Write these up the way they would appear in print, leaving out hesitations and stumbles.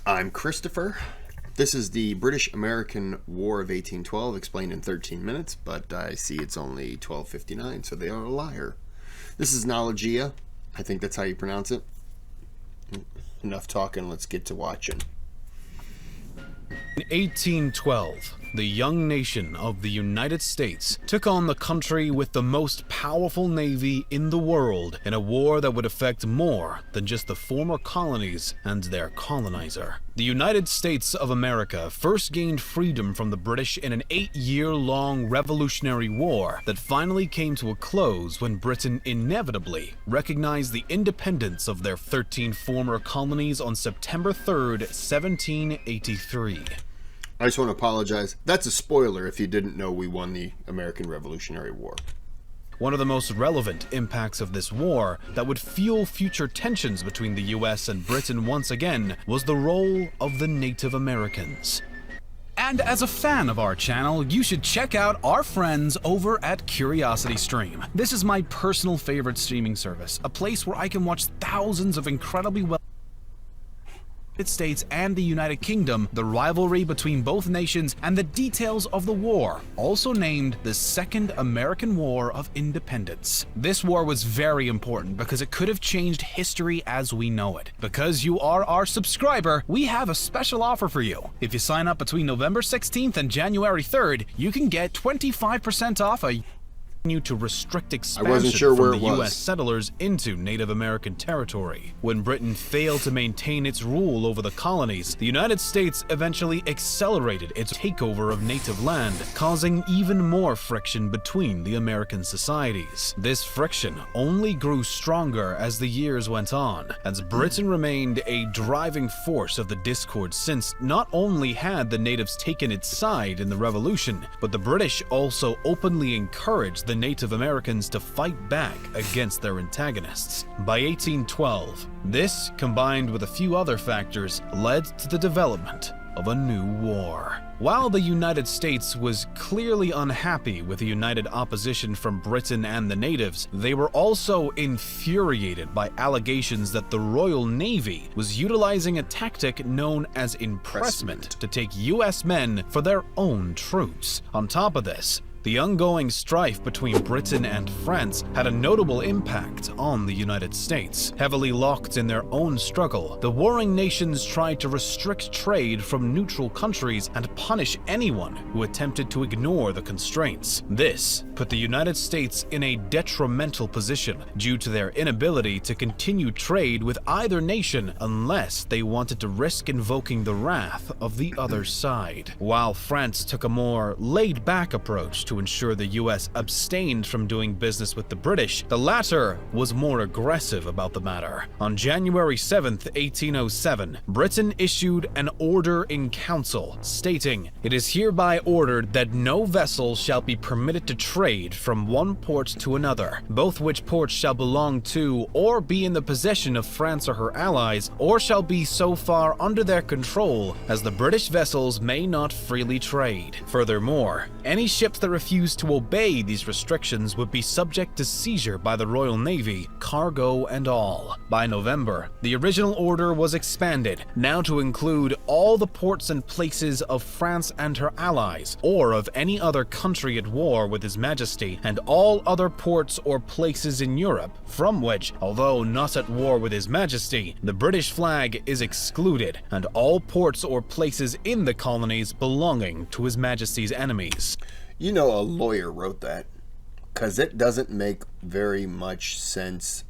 I'm Christopher. This is the British-American War of 1812, explained in 13 minutes, but I see it's only 12:59, so they are a liar. This is Knowledgia. I think that's how you pronounce it. Enough talking, let's get to watching. In 1812, the young nation of the United States took on the country with the most powerful navy in the world in a war that would affect more than just the former colonies and their colonizer. The United States of America first gained freedom from the British in an 8-year-long Revolutionary War that finally came to a close when Britain inevitably recognized the independence of their 13 former colonies on September 3rd, 1783. I just want to apologize. That's a spoiler if you didn't know we won the American Revolutionary War. One of the most relevant impacts of this war that would fuel future tensions between the US and Britain once again was the role of the Native Americans. And as a fan of our channel, you should check out our friends over at CuriosityStream. This is my personal favorite streaming service, a place where I can watch thousands of incredibly States and the United Kingdom, the rivalry between both nations, and the details of the war, also named the Second American War of Independence. This war was very important because it could have changed history as we know it. Because you are our subscriber, we have a special offer for you. If you sign up between November 16th and January 3rd, you can get 25% off a to restrict expansion from the U.S. settlers into Native American territory. When Britain failed to maintain its rule over the colonies, the United States eventually accelerated its takeover of native land, causing even more friction between the American societies. This friction only grew stronger as the years went on, as Britain remained a driving force of the discord, since not only had the natives taken its side in the Revolution, but the British also openly encouraged the Native Americans to fight back against their antagonists. By 1812, this, combined with a few other factors, led to the development of a new war. While the United States was clearly unhappy with the united opposition from Britain and the natives, they were also infuriated by allegations that the Royal Navy was utilizing a tactic known as impressment to take US men for their own troops. On top of this, the ongoing strife between Britain and France had a notable impact on the United States. Heavily locked in their own struggle, the warring nations tried to restrict trade from neutral countries and punish anyone who attempted to ignore the constraints. This put the United States in a detrimental position due to their inability to continue trade with either nation unless they wanted to risk invoking the wrath of the other side. While France took a more laid-back approach to ensure the US abstained from doing business with the British, the latter was more aggressive about the matter. On January 7th, 1807, Britain issued an order in council stating, "It is hereby ordered that no vessel shall be permitted to trade from one port to another, both which ports shall belong to or be in the possession of France or her allies, or shall be so far under their control as the British vessels may not freely trade." Furthermore, any ships that refused to obey these restrictions would be subject to seizure by the Royal Navy, cargo and all. By November, the original order was expanded, now to include all the ports and places of France and her allies, or of any other country at war with His Majesty, and all other ports or places in Europe, from which, although not at war with His Majesty, the British flag is excluded, and all ports or places in the colonies belonging to His Majesty's enemies. You know, a lawyer wrote that, because it doesn't make very much sense.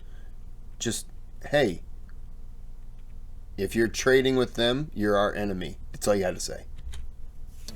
Just, hey, if you're trading with them, you're our enemy. That's all you had to say.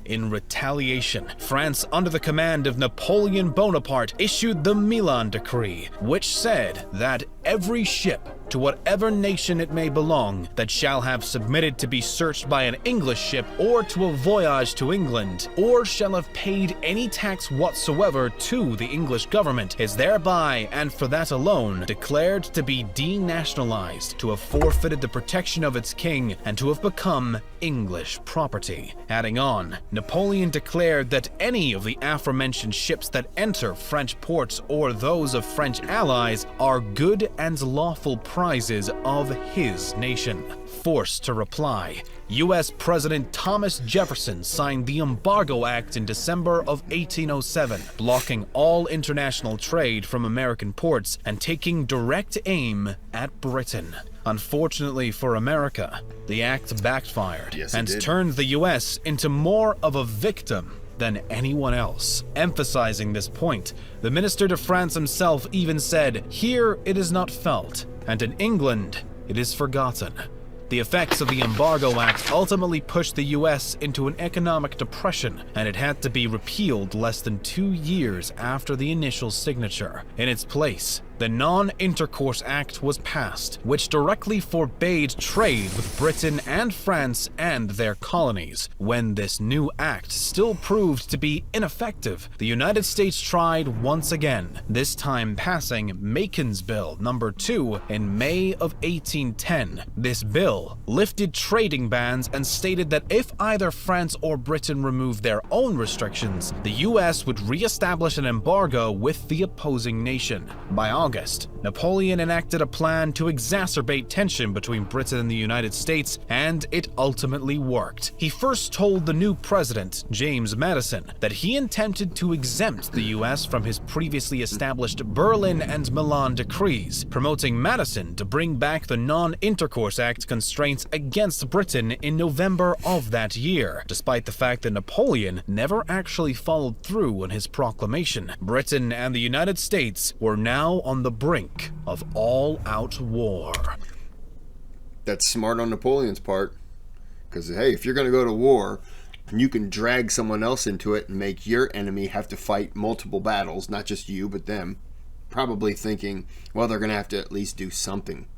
In retaliation, France, under the command of Napoleon Bonaparte, issued the Milan Decree, which said that every ship, to whatever nation it may belong, that shall have submitted to be searched by an English ship or to a voyage to England, or shall have paid any tax whatsoever to the English government, is thereby, and for that alone, declared to be denationalized, to have forfeited the protection of its king, and to have become English property. Adding on, Napoleon declared that any of the aforementioned ships that enter French ports or those of French allies are good and lawful property enterprises of his nation. Forced to reply, U.S. President Thomas Jefferson signed the Embargo Act in December of 1807, blocking all international trade from American ports and taking direct aim at Britain. Unfortunately for America, the act backfired and turned the U.S. into more of a victim than anyone else. Emphasizing this point, the Minister to France himself even said, "Here it is not felt, and in England it is forgotten." The effects of the Embargo Act ultimately pushed the U.S. into an economic depression, and it had to be repealed less than 2 years after the initial signature. In its place, the Non-Intercourse Act was passed, which directly forbade trade with Britain and France and their colonies. When this new act still proved to be ineffective, the United States tried once again, this time passing Macon's Bill No. 2 in May of 1810. This bill lifted trading bans and stated that if either France or Britain removed their own restrictions, the U.S. would re-establish an embargo with the opposing nation. By August, Napoleon enacted a plan to exacerbate tension between Britain and the United States, and it ultimately worked. He first told the new president, James Madison, that he intended to exempt the U.S. from his previously established Berlin and Milan decrees, promoting Madison to bring back the Non-Intercourse Act constraints against Britain in November of that year. Despite the fact that Napoleon never actually followed through on his proclamation, Britain and the United States were now on the brink of all-out war. That's smart on Napoleon's part, because hey, if you're going to go to war, you can drag someone else into it and make your enemy have to fight multiple battles, not just you, but them. Probably thinking, well, they're going to have to at least do something,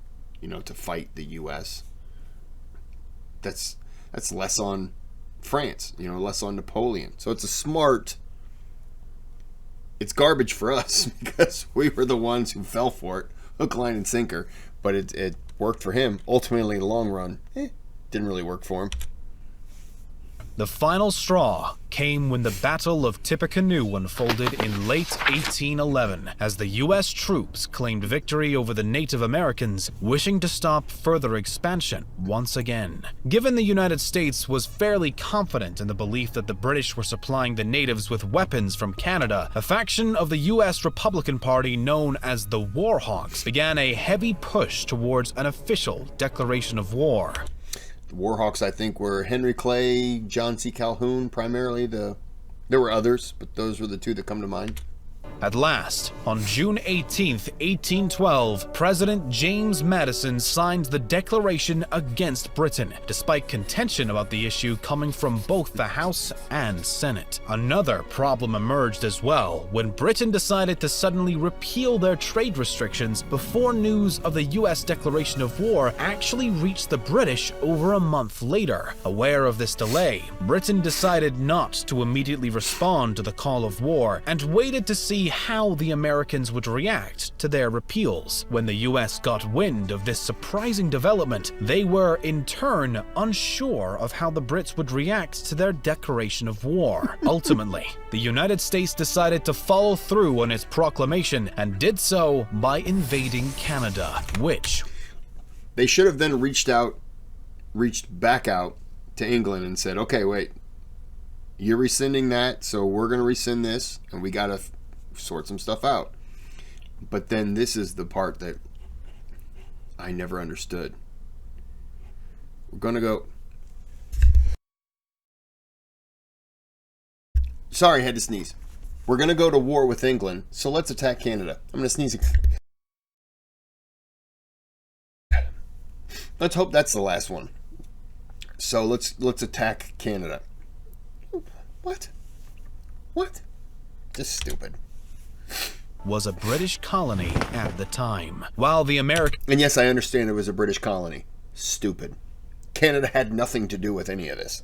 to fight the U.S. That's less on France, less on Napoleon. So it's garbage for us because we were the ones who fell for it, hook, line, and sinker. But it worked for him. Ultimately, in the long run, didn't really work for him. The final straw came when the Battle of Tippecanoe unfolded in late 1811, as the U.S. troops claimed victory over the Native Americans, wishing to stop further expansion once again. Given the United States was fairly confident in the belief that the British were supplying the natives with weapons from Canada, a faction of the U.S. Republican Party known as the War Hawks began a heavy push towards an official declaration of war. The Warhawks, I think, were Henry Clay, John C. Calhoun, primarily. There were others, but those were the two that come to mind. At last, on June 18, 1812, President James Madison signed the Declaration against Britain, despite contention about the issue coming from both the House and Senate. Another problem emerged as well when Britain decided to suddenly repeal their trade restrictions before news of the U.S. declaration of war actually reached the British over a month later. Aware of this delay, Britain decided not to immediately respond to the call of war and waited to see how the Americans would react to their repeals. When the US got wind of this surprising development, they were in turn unsure of how the Brits would react to their declaration of war. Ultimately, the United States decided to follow through on its proclamation and did so by invading Canada, which they should have then reached back out to England and said, okay, wait, you're rescinding that, so we're going to rescind this, and we got to sort some stuff out. But then this is the part that I never understood. We're going to go... Sorry, I had to sneeze. We're going to go to war with England, so let's attack Canada. I'm going to sneeze again. Let's hope that's the last one. So let's attack Canada. What? Just stupid. Was a British colony at the time. While the American... And yes, I understand it was a British colony. Stupid. Canada had nothing to do with any of this.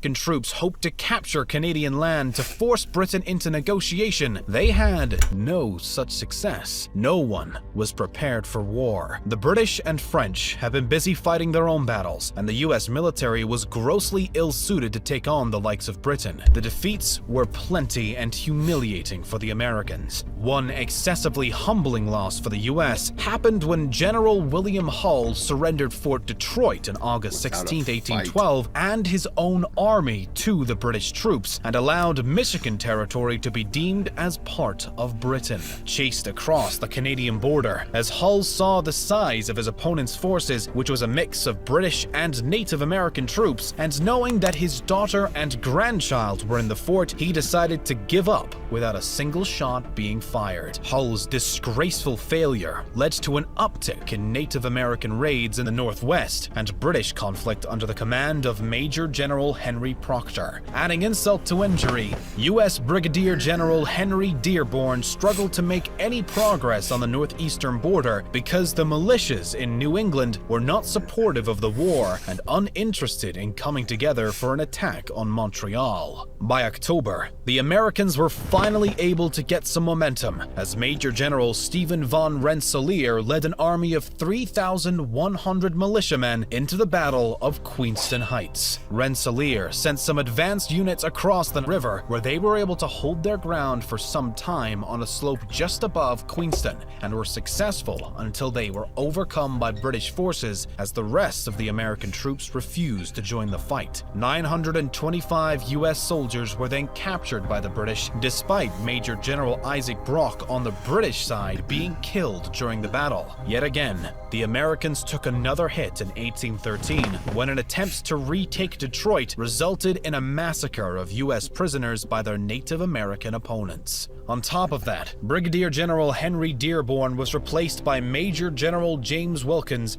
troops hoped to capture Canadian land to force Britain into negotiation, they had no such success. No one was prepared for war. The British and French have been busy fighting their own battles, and the US military was grossly ill-suited to take on the likes of Britain. The defeats were plenty and humiliating for the Americans. One excessively humbling loss for the US happened when General William Hull surrendered Fort Detroit on August 16, 1812, and his own army to the British troops, and allowed Michigan territory to be deemed as part of Britain. Chased across the Canadian border, as Hull saw the size of his opponent's forces, which was a mix of British and Native American troops, and knowing that his daughter and grandchild were in the fort, he decided to give up without a single shot being fired. Hull's disgraceful failure led to an uptick in Native American raids in the Northwest and British conflict under the command of Major General Henry Proctor. Adding insult to injury, U.S. Brigadier General Henry Dearborn struggled to make any progress on the northeastern border because the militias in New England were not supportive of the war and uninterested in coming together for an attack on Montreal. By October, the Americans were finally able to get some momentum as Major General Stephen von Rensselaer led an army of 3,100 militiamen into the Battle of Queenston Heights. Rensselaer sent some advanced units across the river where they were able to hold their ground for some time on a slope just above Queenston and were successful until they were overcome by British forces as the rest of the American troops refused to join the fight. 925 U.S. soldiers were then captured by the British, despite Major General Isaac Brock on the British side being killed during the battle. Yet again, the Americans took another hit in 1813 when an attempt to retake Detroit resulted in a massacre of U.S. prisoners by their Native American opponents. On top of that, Brigadier General Henry Dearborn was replaced by Major General James Wilkins.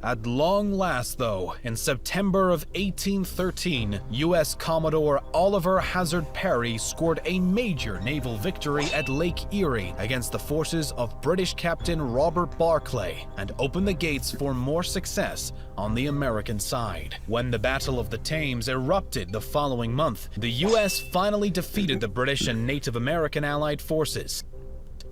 At long last, though, in September of 1813, U.S. Commodore Oliver Hazard Perry scored a major naval victory at Lake Erie against the forces of British Captain Robert Barclay and opened the gates for more success on the American side. When the Battle of the Thames erupted the following month, the U.S. finally defeated the British and Native American Allied forces.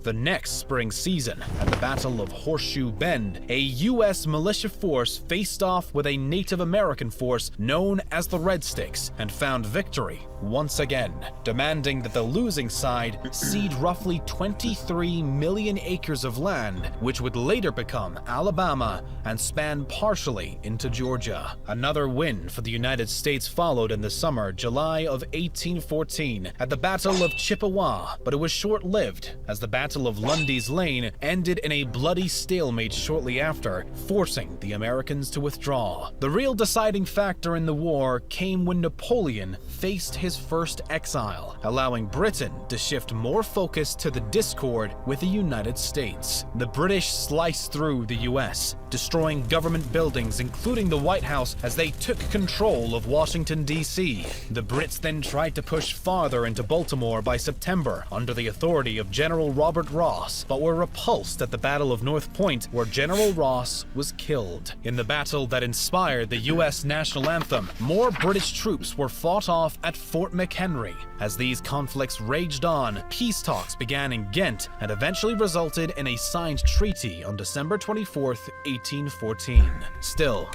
The next spring season, at the Battle of Horseshoe Bend, a U.S. militia force faced off with a Native American force known as the Red Sticks and found victory once again, demanding that the losing side cede roughly 23 million acres of land, which would later become Alabama and span partially into Georgia. Another win for the United States followed in the summer, July of 1814, at the Battle of Chippewa, but it was short-lived as the Battle of Lundy's Lane ended in a bloody stalemate shortly after, forcing the Americans to withdraw. The real deciding factor in the war came when Napoleon faced his first exile, allowing Britain to shift more focus to the discord with the United States. The British sliced through the US, destroying government buildings including the White House as they took control of Washington, D.C. The Brits then tried to push farther into Baltimore by September under the authority of General Robert Ross, but were repulsed at the Battle of North Point, where General Ross was killed. In the battle that inspired the U.S. national anthem, more British troops were fought off at Fort McHenry. As these conflicts raged on, peace talks began in Ghent and eventually resulted in a signed treaty on December 24th, 1814. Still,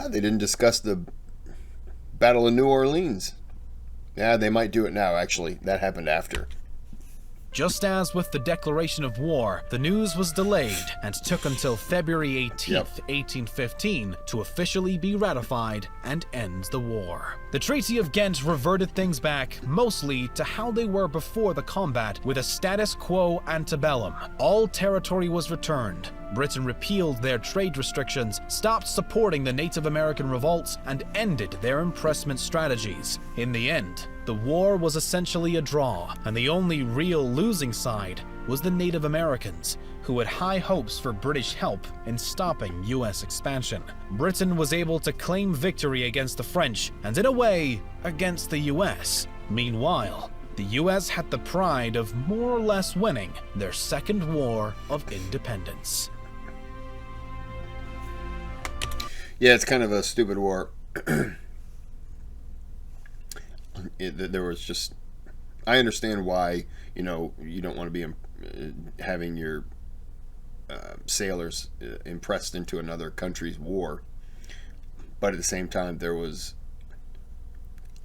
they didn't discuss the Battle of New Orleans. Yeah, they might do it now, actually. That happened after. just as with the declaration of war, the news was delayed and took until February 18th, 1815 to officially be ratified and end the war. The Treaty of Ghent reverted things back mostly to how they were before the combat, with a status quo antebellum. All territory was returned. Britain repealed their trade restrictions, stopped supporting the Native American revolts, and ended their impressment strategies. In the end, the war was essentially a draw, and the only real losing side was the Native Americans, who had high hopes for British help in stopping US expansion. Britain was able to claim victory against the French, and in a way, against the US. Meanwhile, the US had the pride of more or less winning their second war of independence. Yeah, it's kind of a stupid war. there was just, I understand why, you don't want to be having your sailors impressed into another country's war, but at the same time there was,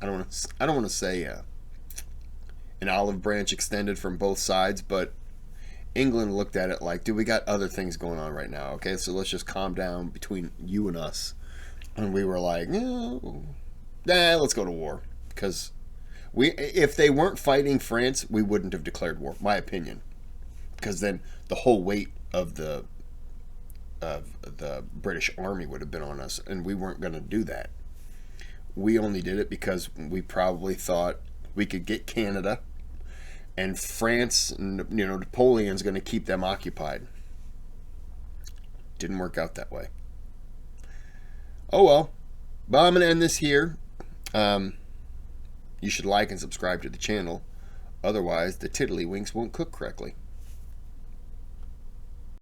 I don't want to say an olive branch extended from both sides, but England looked at it like, dude, we got other things going on right now, okay, so let's just calm down between you and us. And we were like, no, let's go to war, because if they weren't fighting France, we wouldn't have declared war, my opinion, because then the whole weight of the British Army would have been on us, and we weren't going to do that. We only did it because we probably thought we could get Canada, and France, Napoleon's going to keep them occupied. Didn't work out that way. Oh well. But I'm going to end this here. You should like and subscribe to the channel. Otherwise, the tiddlywinks won't cook correctly.